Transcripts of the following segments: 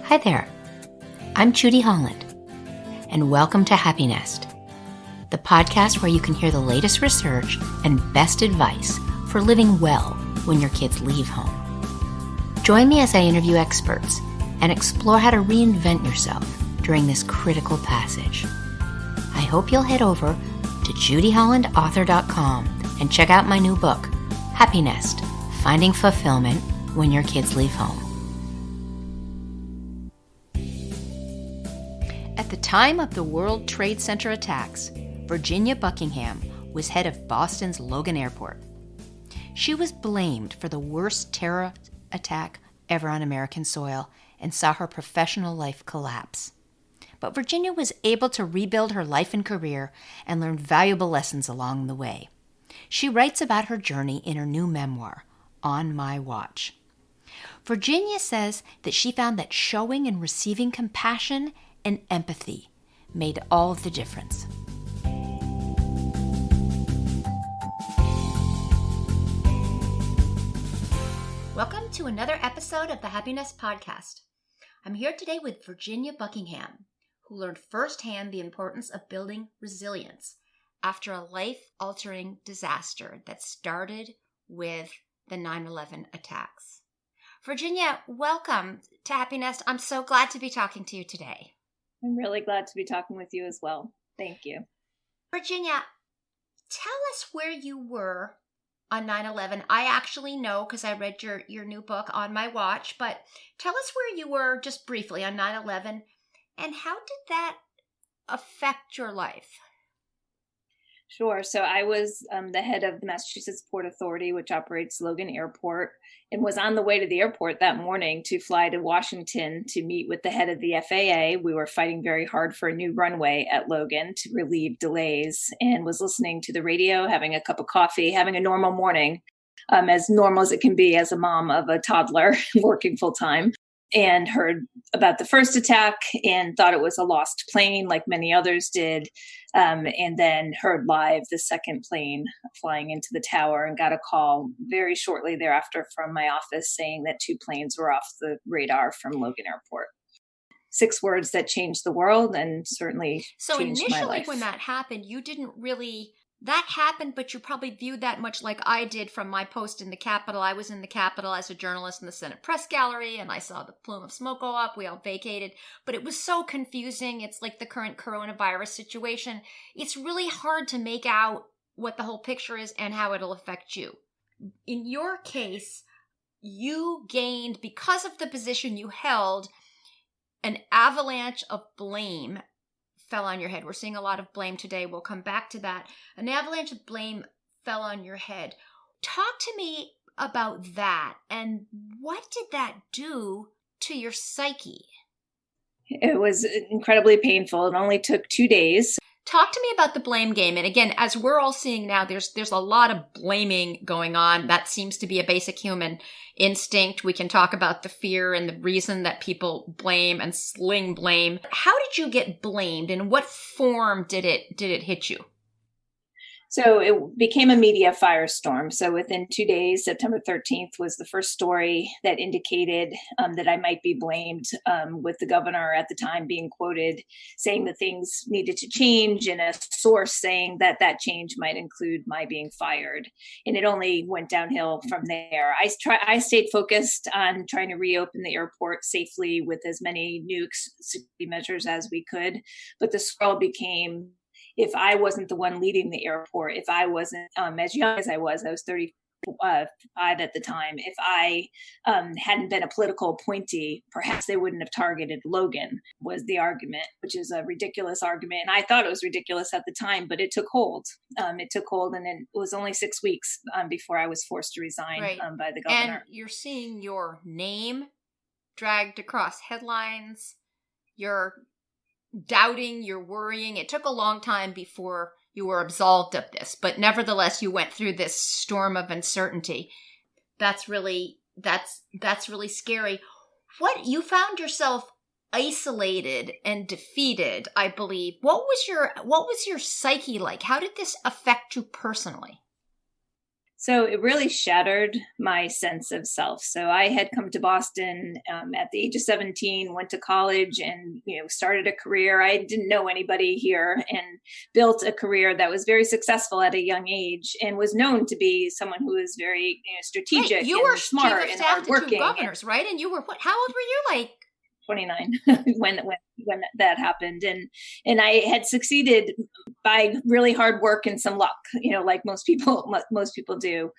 Hi there, I'm Judy Holland, and welcome to Happy Nest, the podcast where you can hear the latest research and best advice for living well when your kids leave home. Join me as I interview experts and explore how to reinvent yourself during this critical passage. I hope you'll head over to judyhollandauthor.com and check out my new book, Happy Nest, Finding Fulfillment When Your Kids Leave Home. At the time of the World Trade Center attacks, Virginia Buckingham was head of Boston's Logan Airport. She was blamed for the worst terror attack ever on American soil and saw her professional life collapse. But Virginia was able to rebuild her life and career and learn valuable lessons along the way. She writes about her journey in her new memoir, On My Watch. Virginia says that she found that showing and receiving compassion and empathy made all the difference. Welcome to another episode of the Happy Nest Podcast. I'm here today with Virginia Buckingham, who learned firsthand the importance of building resilience after a life-altering disaster that started with the 9/11 attacks. Virginia, welcome to Happy Nest. I'm so glad to be talking to you today. I'm really glad to be talking with you as well. Thank you. Virginia, tell us where you were on 9/11. I actually know because I read your new book, On My Watch, but tell us where you were just briefly on 9/11 and how did that affect your life? Sure. So I was the head of the Massachusetts Port Authority, which operates Logan Airport, and was on the way to the airport that morning to fly to Washington to meet with the head of the FAA. We were fighting very hard for a new runway at Logan to relieve delays, and was listening to the radio, having a cup of coffee, having a normal morning, as normal as it can be as a mom of a toddler working full time. And heard about the first attack and thought it was a lost plane like many others did. And then heard live the second plane flying into the tower and got a call very shortly thereafter from my office saying that 2 planes were off the radar from Logan Airport. 6 words that changed the world and certainly changed my life. So initially when that happened, you didn't really... That happened, but you probably viewed that much like I did from my post in the Capitol. I was in the Capitol as a journalist in the Senate Press Gallery, and I saw the plume of smoke go up. We all vacated. But it was so confusing. It's like the current coronavirus situation. It's really hard to make out what the whole picture is and how it'll affect you. In your case, you gained, because of the position you held, an avalanche of blame fell on your head. We're seeing a lot of blame today. We'll come back to that. An avalanche of blame fell on your head. Talk to me about that and what did that do to your psyche? It was incredibly painful. It only took 2 days. Talk to me about the blame game. And again, as we're all seeing now, there's a lot of blaming going on. That seems to be a basic human instinct. We can talk about the fear and the reason that people blame and sling blame. How did you get blamed? In what form did it hit you? So it became a media firestorm. So within 2 days, September 13th was the first story that indicated that I might be blamed, with the governor at the time being quoted saying that things needed to change and a source saying that that change might include my being fired. And it only went downhill from there. I stayed focused on trying to reopen the airport safely with as many new security measures as we could. But the scroll became, if I wasn't the one leading the airport, if I wasn't as young as I was 35 at the time, if I hadn't been a political appointee, perhaps they wouldn't have targeted Logan, was the argument, which is a ridiculous argument. And I thought it was ridiculous at the time, but it took hold. And it was only 6 weeks before I was forced to resign by the governor. And you're seeing your name dragged across headlines. You're doubting, you're worrying. It took a long time before you were absolved of this, but nevertheless, you went through this storm of uncertainty. That's really scary. What, you found yourself isolated and defeated, I believe. What was your psyche like? How did this affect you personally? So it really shattered my sense of self. So I had come to Boston at the age of 17, went to college, and started a career. I didn't know anybody here, and built a career that was very successful at a young age, and was known to be someone who was very strategic, Wait, you and were smart chief of and staff to two hardworking. governors, right? And you were what? How old were you? Like 29 when that happened, and I had succeeded by really hard work and some luck, like most people do,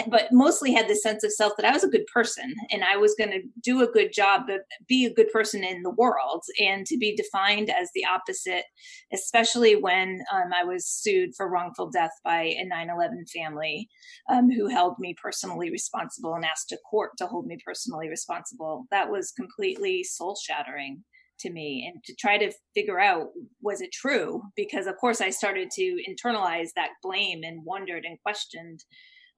but mostly had this sense of self that I was a good person and I was going to do a good job, but be a good person in the world, and to be defined as the opposite, especially when I was sued for wrongful death by a 9/11 family who held me personally responsible and asked a court to hold me personally responsible. That was completely soul shattering to me, and to try to figure out, was it true? Because of course I started to internalize that blame and wondered and questioned,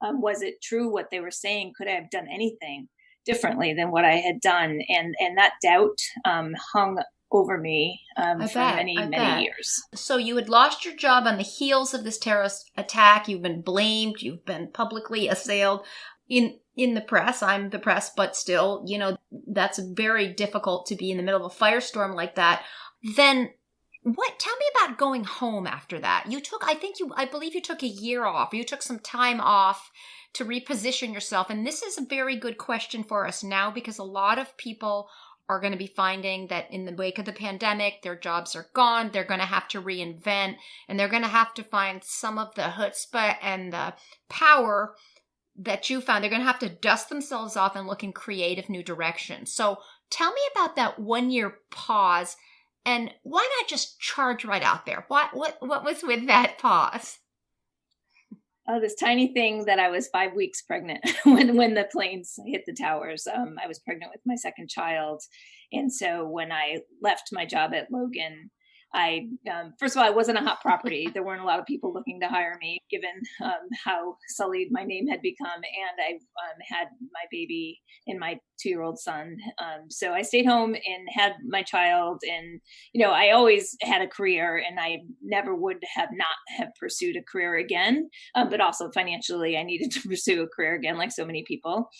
was it true what they were saying? Could I have done anything differently than what I had done? And that doubt hung over me for many years. So you had lost your job on the heels of this terrorist attack. You've been blamed. You've been publicly assailed in the press. I'm the press, but still, that's very difficult to be in the middle of a firestorm like that. Then tell me about going home after that. I believe you took a year off. You took some time off to reposition yourself. And this is a very good question for us now, because a lot of people are going to be finding that in the wake of the pandemic, their jobs are gone. They're going to have to reinvent, and they're going to have to find some of the chutzpah and the power that you found. They're going to have to dust themselves off and look in creative new directions. So tell me about that 1 year pause, and why not just charge right out there? What was with that pause? Oh, this tiny thing that I was 5 weeks pregnant when the planes hit the towers. I was pregnant with my second child. And so when I left my job at Logan, first of all, I wasn't a hot property. There weren't a lot of people looking to hire me, given how sullied my name had become. And I had my baby and my 2-year-old son. So I stayed home and had my child. And, I always had a career, and I never would have not have pursued a career again. But also financially, I needed to pursue a career again, like so many people.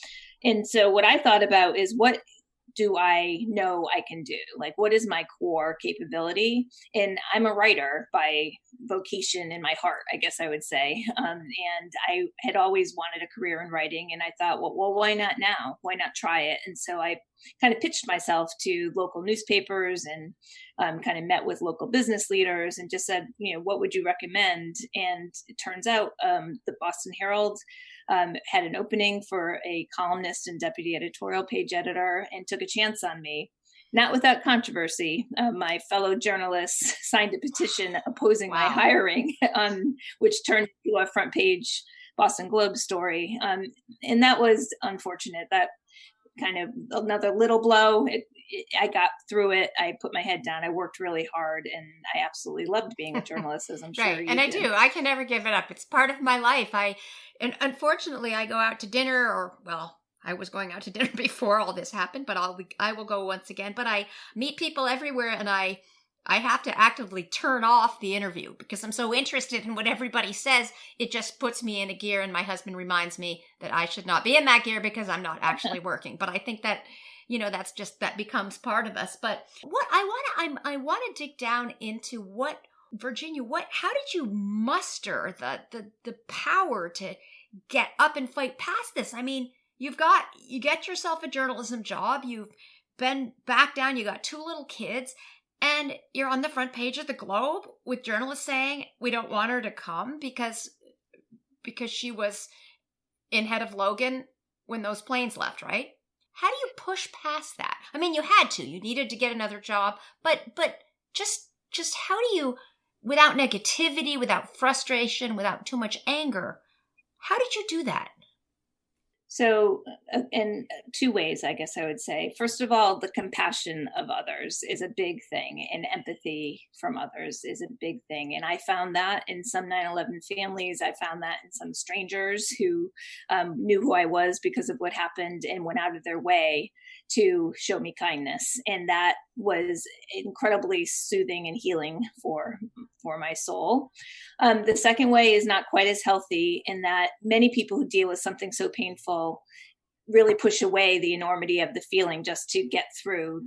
And so what I thought about is, what do I know I can do? Like, what is my core capability? And I'm a writer by vocation in my heart, I guess I would say. And I had always wanted a career in writing. And I thought, well, why not now? Why not try it? And so I kind of pitched myself to local newspapers, and kind of met with local business leaders and just said, what would you recommend? And it turns out the Boston Herald had an opening for a columnist and deputy editorial page editor, and took a chance on me. Not without controversy. My fellow journalists signed a petition opposing my hiring, which turned into a front page Boston Globe story. And that was unfortunate. That kind of another little blow. I got through it. I put my head down. I worked really hard, and I absolutely loved being a journalist, as I'm sure right. you And do. I do. I can never give it up. It's part of my life. And unfortunately, I go out to dinner, I was going out to dinner before all this happened, but I will go once again. But I meet people everywhere, and I have to actively turn off the interview because I'm so interested in what everybody says. It just puts me in a gear, and my husband reminds me that I should not be in that gear because I'm not actually working. But I think that, that becomes part of us. But what I want to dig down into Virginia, how did you muster the power to get up and fight past this? I mean, you get yourself a journalism job. You've been back down. You got 2 little kids. And you're on the front page of the Globe with journalists saying we don't want her to come because she was in head of Logan when those planes left, right? How do you push past that? I mean, you had to. You needed to get another job, but just how do you, without negativity, without frustration, without too much anger, how did you do that? So in 2 ways, I guess I would say. First of all, the compassion of others is a big thing, and empathy from others is a big thing. And I found that in some 9/11 families. I found that in some strangers who knew who I was because of what happened and went out of their way to show me kindness. And that was incredibly soothing and healing for my soul. The second way is not quite as healthy, in that many people who deal with something so painful really push away the enormity of the feeling just to get through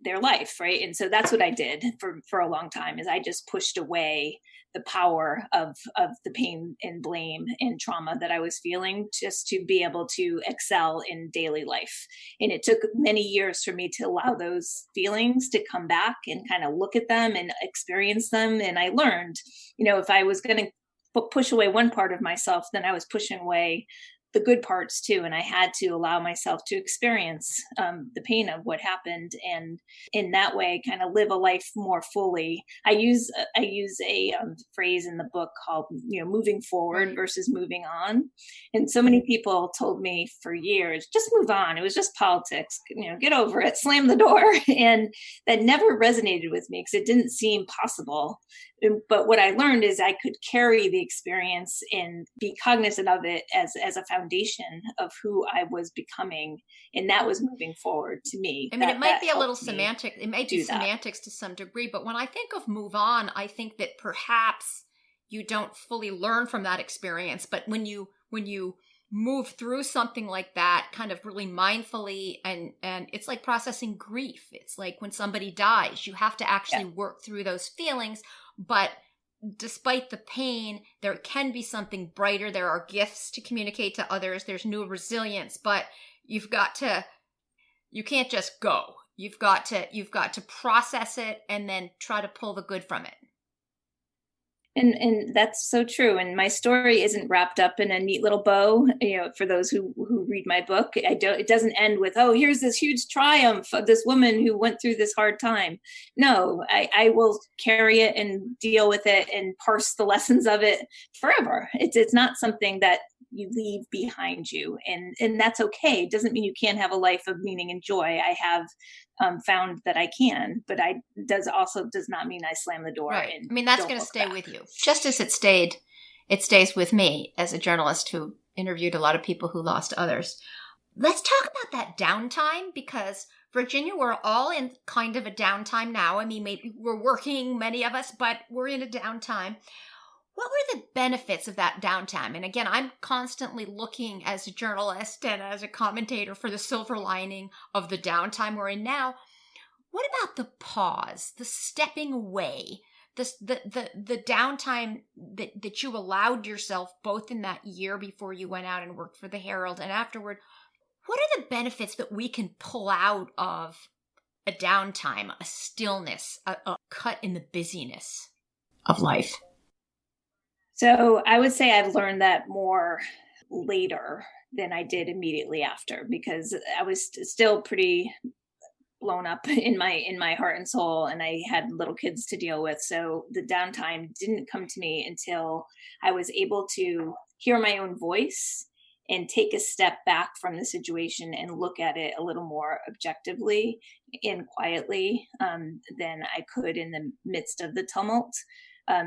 their life, right? And so that's what I did for a long time, is I just pushed away the power of the pain and blame and trauma that I was feeling, just to be able to excel in daily life. And it took many years for me to allow those feelings to come back and kind of look at them and experience them. And I learned, if I was going to push away one part of myself, then I was pushing away the good parts too. And I had to allow myself to experience the pain of what happened, and in that way kind of live a life more fully. I use a phrase in the book called, moving forward versus moving on. And so many people told me for years, just move on. It was just politics, get over it, slam the door. And that never resonated with me, because it didn't seem possible. But what I learned is I could carry the experience and be cognizant of it as a foundation of who I was becoming. And that was moving forward to me. I mean, it might be a little semantic. It might be semantics to some degree. But when I think of move on, I think that perhaps you don't fully learn from that experience. But when you move through something like that kind of really mindfully, and it's like processing grief. It's like when somebody dies, you have to actually work through those feelings. But despite the pain, there can be something brighter. There are gifts to communicate to others. There's new resilience, but you can't just go. You've got to process it and then try to pull the good from it. And that's so true. And my story isn't wrapped up in a neat little bow. For those who read my book, it doesn't end with, oh, here's this huge triumph of this woman who went through this hard time. No, I will carry it and deal with it and parse the lessons of it forever. It's not something that you leave behind you, and that's okay. It doesn't mean you can't have a life of meaning and joy. I have found that I can, but does not mean I slam the door. Right. I mean, that's going to stay with you, just as it stays with me as a journalist who interviewed a lot of people who lost others. Let's talk about that downtime, because Virginia, we're all in kind of a downtime now. I mean, maybe we're working, many of us, but we're in a downtime. What were the benefits of that downtime? And again, I'm constantly looking as a journalist and as a commentator for the silver lining of the downtime we're in now. What about the pause, the stepping away, the downtime that you allowed yourself, both in that year before you went out and worked for the Herald and afterward? What are the benefits that we can pull out of a downtime, a stillness, a cut in the busyness of life? So I would say I've learned that more later than I did immediately after, because I was still pretty blown up in my heart and soul, and I had little kids to deal with. So the downtime didn't come to me until I was able to hear my own voice and take a step back from the situation and look at it a little more objectively and quietly than I could in the midst of the tumult.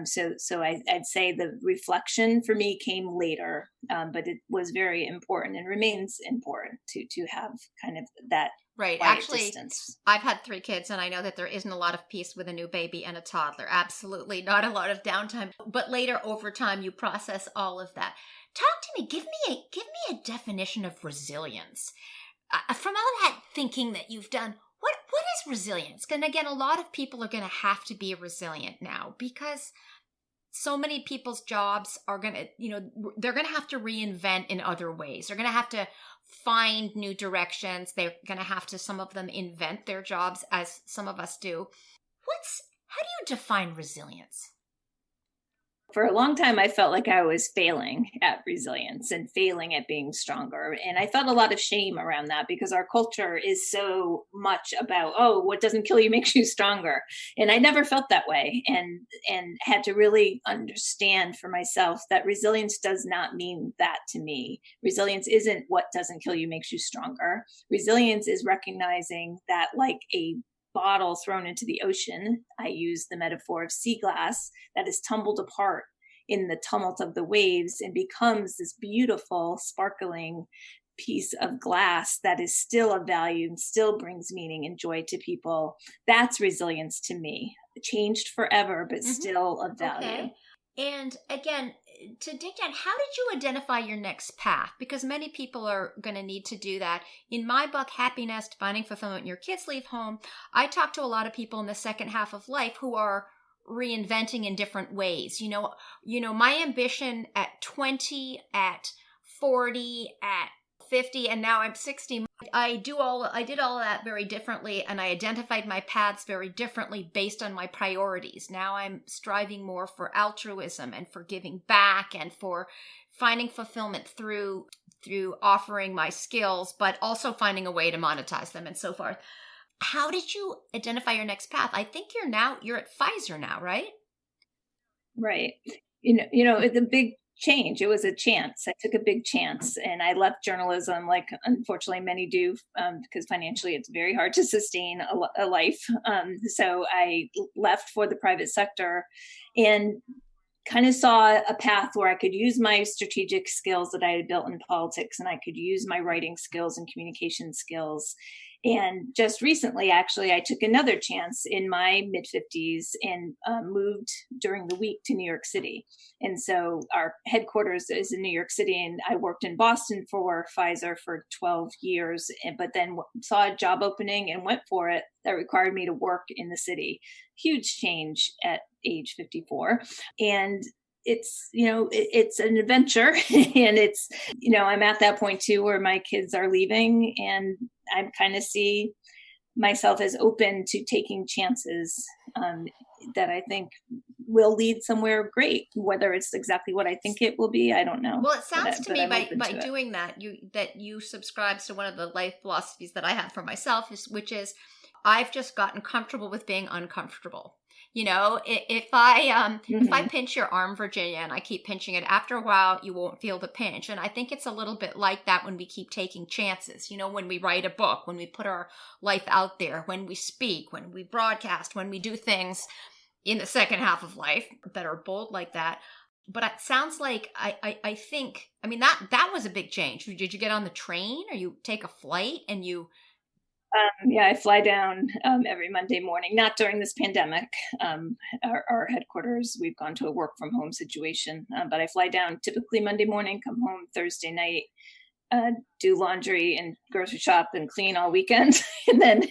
So I'd say the reflection for me came later, but it was very important and remains important to have kind of that right. Actually, distance. I've had 3 kids, and I know that there isn't a lot of peace with a new baby and a toddler. Absolutely not a lot of downtime. But later, over time, you process all of that. Talk to me. Give me a definition of resilience. From all that thinking that you've done, what is resilience? And again, a lot of people are going to have to be resilient now, because so many people's jobs are going to, they're going to have to reinvent in other ways. They're going to have to find new directions. They're going to have to, some of them, invent their jobs, as some of us do. How do you define resilience? For a long time, I felt like I was failing at resilience and failing at being stronger. And I felt a lot of shame around that, because our culture is so much about, oh, what doesn't kill you makes you stronger. And I never felt that way, and had to really understand for myself that resilience does not mean that to me. Resilience isn't what doesn't kill you makes you stronger. Resilience is recognizing that, like a bottle thrown into the ocean, I use the metaphor of sea glass that is tumbled apart in the tumult of the waves and becomes this beautiful, sparkling piece of glass that is still of value and still brings meaning and joy to people. That's resilience to me. Changed forever, but still of value. Okay. And again, to dig down, how did you identify your next path? Because many people are going to need to do that. In my book, Happiness, Finding Fulfillment When Your Kids Leave Home, I talk to a lot of people in the second half of life who are reinventing in different ways. You know, my ambition at 20, at 40, at 50, and now I'm 60. I did all of that very differently, and I identified my paths very differently based on my priorities. Now I'm striving more for altruism and for giving back and for finding fulfillment through offering my skills, but also finding a way to monetize them and so forth. How did you identify your next path? I think you're at Pfizer now, right? Right. It's a big change. It was a chance. I took a big chance, and I left journalism, like unfortunately many do, because financially it's very hard to sustain a life. So I left for the private sector and kind of saw a path where I could use my strategic skills that I had built in politics, and I could use my writing skills and communication skills. And just recently, actually, I took another chance in my mid-50s and moved during the week to New York City. And so our headquarters is in New York City, and I worked in Boston for Pfizer for 12 years, but then saw a job opening and went for it that required me to work in the city. Huge change at age 54. And it's an adventure, and it's, I'm at that point too, where my kids are leaving, and I kind of see myself as open to taking chances that I think will lead somewhere great. Whether it's exactly what I think it will be, I don't know. Well, it sounds to me by doing that, you subscribe to one of the life philosophies that I have for myself, which is I've just gotten comfortable with being uncomfortable. If I pinch your arm, Virginia, and I keep pinching it, after a while, you won't feel the pinch. And I think it's a little bit like that when we keep taking chances, when we write a book, when we put our life out there, when we speak, when we broadcast, when we do things in the second half of life that are bold like that. But it sounds like I think that was a big change. Did you get on the train, or you take a flight and you... I fly down every Monday morning, not during this pandemic. Our headquarters, we've gone to a work from home situation, but I fly down typically Monday morning, come home Thursday night, do laundry and grocery shop and clean all weekend, and then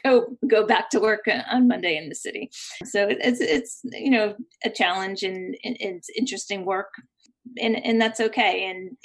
go back to work on Monday in the city. So it's a challenge, and it's interesting work. And that's okay. And,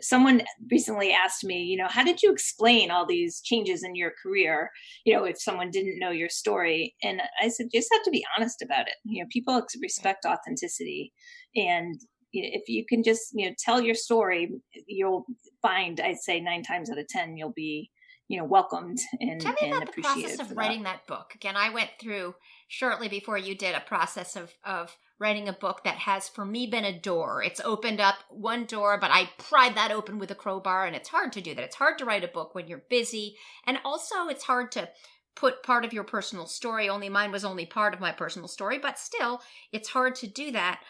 someone recently asked me, how did you explain all these changes in your career, if someone didn't know your story? And I said, just have to be honest about it. People respect authenticity. And if you can just, tell your story, you'll find, I'd say 9 times out of 10, you'll be, welcomed and Tell me about the appreciated. process of writing that book. Again, I went through shortly before you did a process of writing a book that has, for me, been a door. It's opened up one door, but I pried that open with a crowbar, and it's hard to do that. It's hard to write a book when you're busy, and also it's hard to put part of your personal story. Mine was only part of my personal story, but still, it's hard to do that.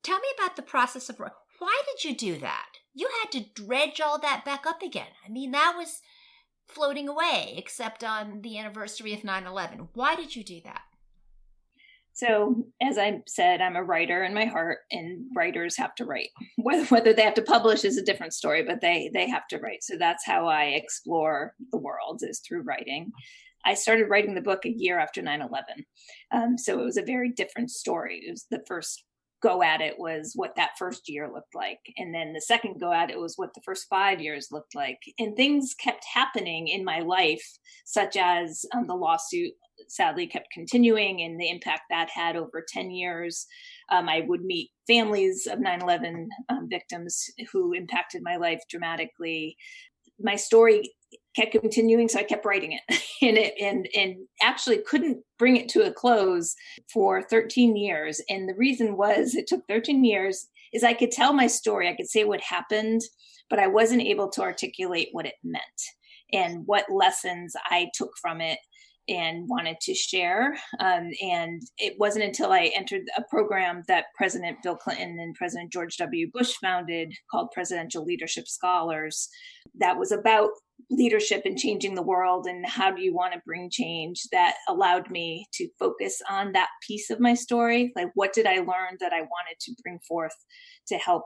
Tell me about the process of... Why did you do that? You had to dredge all that back up again. That was floating away, except on the anniversary of 9/11. Why did you do that? So, as I said, I'm a writer in my heart, and writers have to write. Whether they have to publish is a different story, but they have to write. So that's how I explore the world, is through writing. I started writing the book a year after 9/11. So it was a very different story. It was the first go at it was what that first year looked like. And then the second go at it was what the first 5 years looked like. And things kept happening in my life, such as the lawsuit sadly kept continuing, and the impact that had over 10 years. I would meet families of 9/11 victims who impacted my life dramatically. My story kept continuing, so I kept writing it, and actually couldn't bring it to a close for 13 years. And the reason was it took 13 years is I could tell my story, I could say what happened, but I wasn't able to articulate what it meant and what lessons I took from it. and wanted to share. And it wasn't until I entered a program that President Bill Clinton and President George W. Bush founded called Presidential Leadership Scholars that was about leadership and changing the world and how do you want to bring change, that allowed me to focus on that piece of my story. Like, what did I learn that I wanted to bring forth to help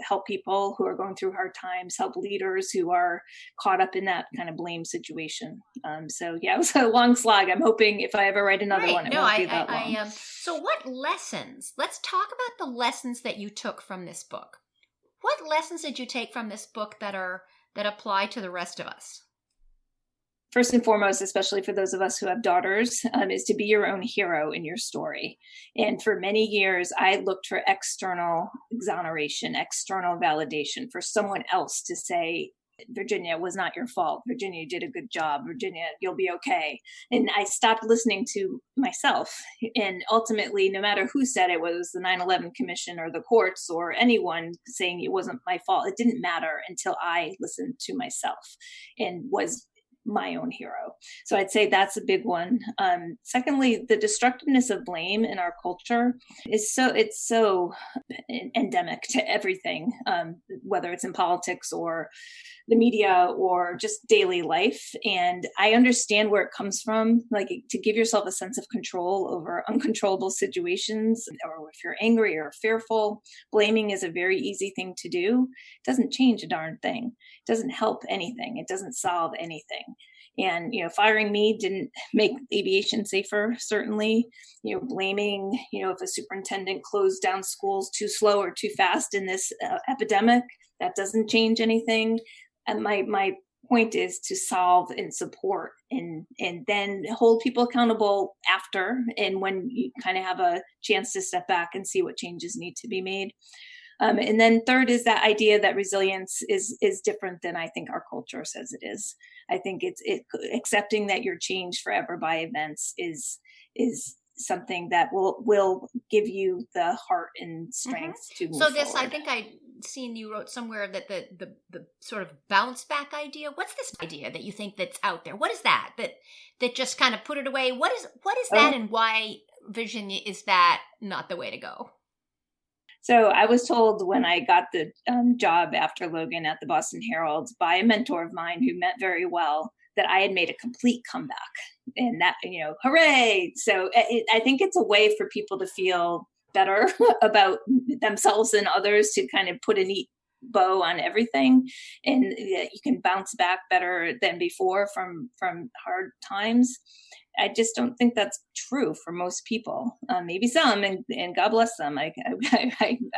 help people who are going through hard times, help leaders who are caught up in that kind of blame situation. So yeah, it was a long slog. I'm hoping if I ever write another one, it won't be that long. So what lessons, let's talk about the lessons that you took from this book. What lessons did you take from this book that apply to the rest of us? First and foremost, especially for those of us who have daughters, is to be your own hero in your story. And for many years, I looked for external exoneration, external validation, for someone else to say, Virginia, it was not your fault. Virginia, you did a good job. Virginia, you'll be okay. And I stopped listening to myself. And ultimately, no matter who said it, whether it was the 9/11 Commission or the courts or anyone saying it wasn't my fault, it didn't matter until I listened to myself and was my own hero. So I'd say that's a big one. Secondly, the destructiveness of blame in our culture is so endemic to everything, whether it's in politics or the media or just daily life. And I understand where it comes from, like to give yourself a sense of control over uncontrollable situations, or if you're angry or fearful, blaming is a very easy thing to do. It doesn't change a darn thing. It doesn't help anything. It doesn't solve anything. And, firing me didn't make aviation safer, certainly. Blaming, if a superintendent closed down schools too slow or too fast in this epidemic, that doesn't change anything. And my point is to solve and support and then hold people accountable after, and when you kind of have a chance to step back and see what changes need to be made. And then third is that idea that resilience is different than I think our culture says it is. I think it's accepting that you're changed forever by events is something that will give you the heart and strength to move forward. I think I seen you wrote somewhere that the sort of bounce back idea. What's this idea that you think that's out there? What is that just kind of put it away? What is that, and why, Virginia, is that not the way to go? So I was told when I got the job after Logan at the Boston Herald by a mentor of mine who meant very well that I had made a complete comeback, and that, hooray. So I think it's a way for people to feel better about themselves and others, to kind of put a neat bow on everything, and you can bounce back better than before from hard times. I just don't think that's true for most people. Maybe some, and God bless them. I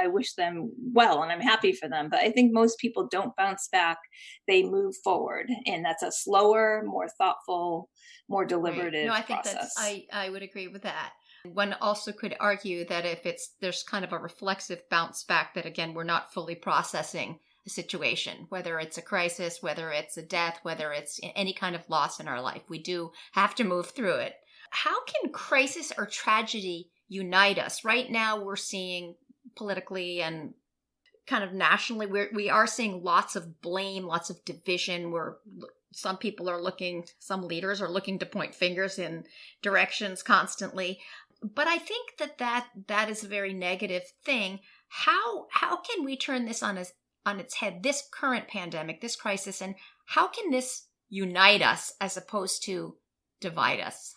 wish them well, and I'm happy for them. But I think most people don't bounce back. They move forward, and that's a slower, more thoughtful, more deliberative process. I would agree with that. One also could argue that if there's kind of a reflexive bounce back, that again, we're not fully processing a situation, whether it's a crisis, whether it's a death, whether it's any kind of loss in our life. We do have to move through it. How can crisis or tragedy unite us? Right now, we're seeing politically and kind of nationally, we are seeing lots of blame, lots of division, where some leaders are looking to point fingers in directions constantly. But I think that is a very negative thing. How can we turn this on its head, this current pandemic, this crisis, and how can this unite us as opposed to divide us?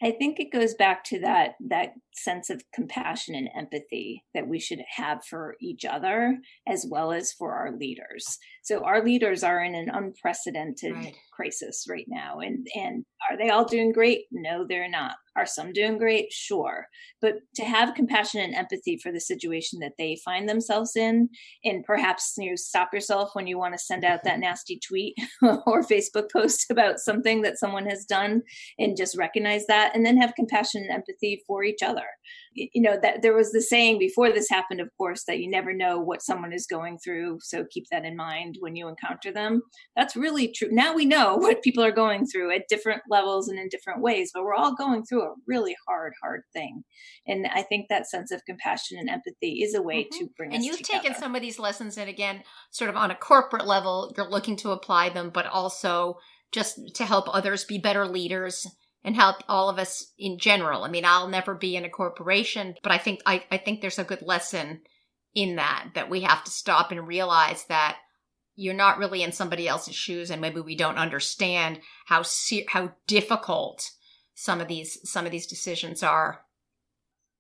I think it goes back to that sense of compassion and empathy that we should have for each other as well as for our leaders. So our leaders are in an unprecedented crisis right now. And are they all doing great? No, they're not. Are some doing great? Sure. But to have compassion and empathy for the situation that they find themselves in, and perhaps stop yourself when you want to send out that nasty tweet or Facebook post about something that someone has done, and just recognize that, and then have compassion and empathy for each other. That there was the saying before this happened, of course, that you never know what someone is going through. So keep that in mind when you encounter them. That's really true. Now we know what people are going through at different levels and in different ways, but we're all going through a really hard thing. And I think that sense of compassion and empathy is a way to bring us together. And you've taken some of these lessons, and again, sort of on a corporate level, you're looking to apply them, but also just to help others be better leaders and help all of us in general. I mean, I'll never be in a corporation, but I think there's a good lesson in that we have to stop and realize that you're not really in somebody else's shoes, and maybe we don't understand how difficult some of these decisions are.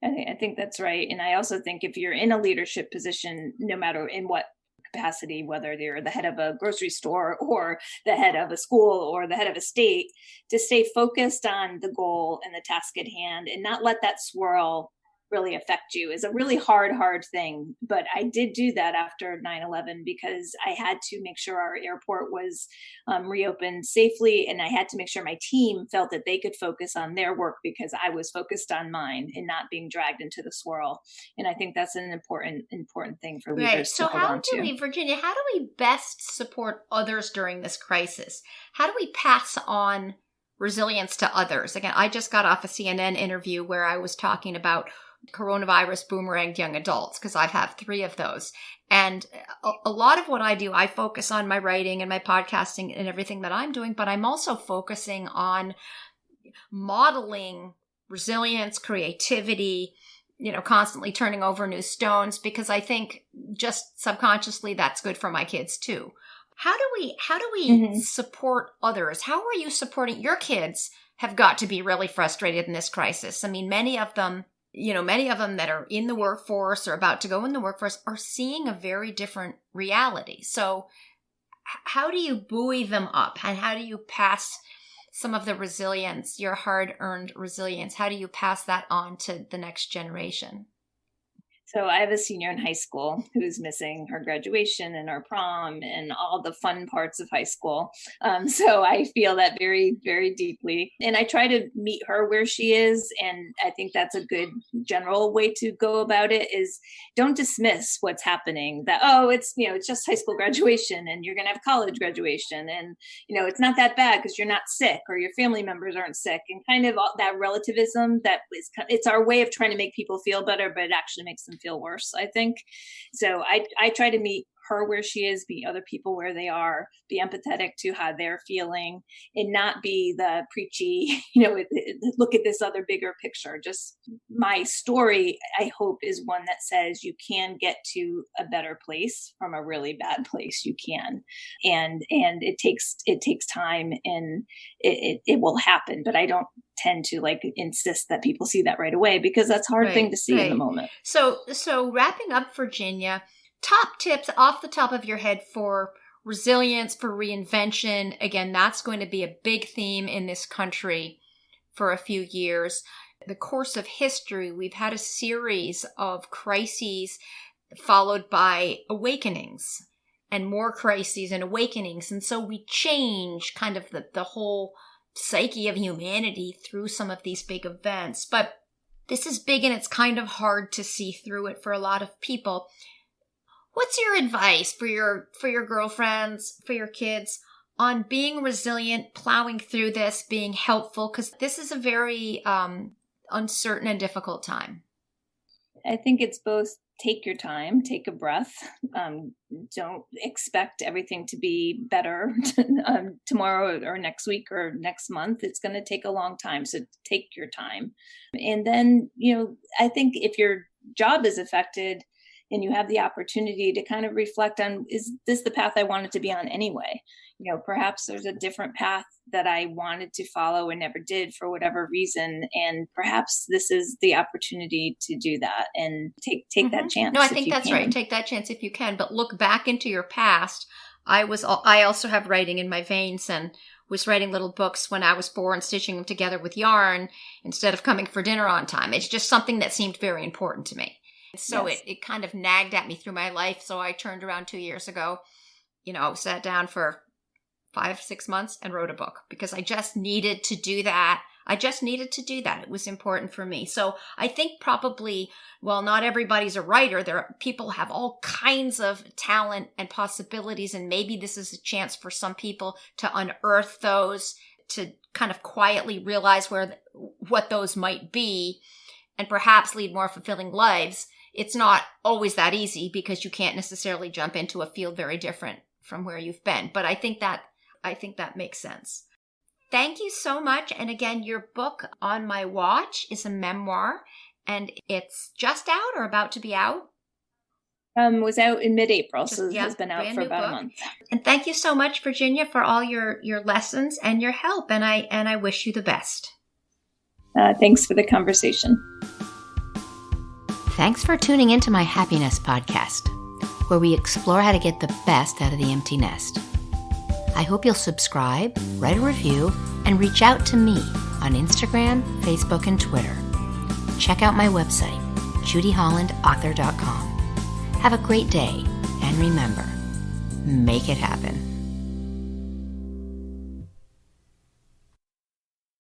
I think that's right. And I also think if you're in a leadership position, no matter in what capacity, whether you're the head of a grocery store or the head of a school or the head of a state, to stay focused on the goal and the task at hand and not let that swirl really affect you is a really hard thing. But I did do that after 9/11 because I had to make sure our airport was reopened safely. And I had to make sure my team felt that they could focus on their work because I was focused on mine and not being dragged into the swirl. And I think that's an important thing for leaders to hold on to. Virginia, how do we best support others during this crisis? How do we pass on resilience to others? Again, I just got off a CNN interview where I was talking about coronavirus boomeranged young adults, because I have 3 of those. And a lot of what I do, I focus on my writing and my podcasting and everything that I'm doing, but I'm also focusing on modeling resilience, creativity, constantly turning over new stones, because I think just subconsciously that's good for my kids too. How do we support others? How are you supporting your kids? Have got to be really frustrated in this crisis. I mean, many of them that are in the workforce or about to go in the workforce are seeing a very different reality. So how do you buoy them up, and how do you pass some of the resilience, your hard-earned resilience, how do you pass that on to the next generation? So I have a senior in high school who's missing her graduation and her prom and all the fun parts of high school. So I feel that very, very deeply. And I try to meet her where she is. And I think that's a good general way to go about it is don't dismiss what's happening. That, it's just high school graduation and you're going to have college graduation. And, it's not that bad because you're not sick or your family members aren't sick. And kind of all that relativism it's our way of trying to make people feel better, but it actually makes them feel worse, I think. So I try to meet her where she is, meet other people where they are, be empathetic to how they're feeling, and not be the preachy, look at this other bigger picture. Just my story, I hope, is one that says you can get to a better place from a really bad place. You can, and it takes time, and it will happen. But I don't tend to insist that people see that right away, because that's a hard thing to see in the moment. So wrapping up, Virginia, top tips off the top of your head for resilience, for reinvention. Again, that's going to be a big theme in this country for a few years. The course of history, we've had a series of crises followed by awakenings and more crises and awakenings. And so we change kind of the whole psyche of humanity through some of these big events. But this is big and it's kind of hard to see through it for a lot of people. What's your advice for your girlfriends, for your kids, on being resilient, plowing through this, being helpful? Because this is a very uncertain and difficult time. I think it's both take your time, take a breath. Don't expect everything to be better tomorrow or next week or next month. It's going to take a long time. So take your time. And then, I think if your job is affected, and you have the opportunity to kind of reflect on, is this the path I wanted to be on anyway? Perhaps there's a different path that I wanted to follow and never did for whatever reason. And perhaps this is the opportunity to do that and take that chance. No, I think that's right. Take that chance if you can, but look back into your past. I also have writing in my veins and was writing little books when I was 4 and stitching them together with yarn instead of coming for dinner on time. It's just something that seemed very important to me. So yes. It kind of nagged at me through my life. So I turned around 2 years ago, sat down for 5-6 months and wrote a book because I just needed to do that. It was important for me. So I think probably, well, not everybody's a writer. People have all kinds of talent and possibilities. And maybe this is a chance for some people to unearth those, to kind of quietly realize what those might be, and perhaps lead more fulfilling lives. It's not always that easy because you can't necessarily jump into a field very different from where you've been. But I think that I think that makes sense. Thank you so much. And again, your book, On My Watch, is a memoir, and it's just out or about to be out? Was out in mid-April, so it has been out for about a month. And thank you so much, Virginia, for all your lessons and your help. And I wish you the best. Thanks for the conversation. Thanks for tuning into my Happiness podcast, where we explore how to get the best out of the empty nest. I hope you'll subscribe, write a review, and reach out to me on Instagram, Facebook, and Twitter. Check out my website, judyhollandauthor.com. Have a great day, and remember, make it happen.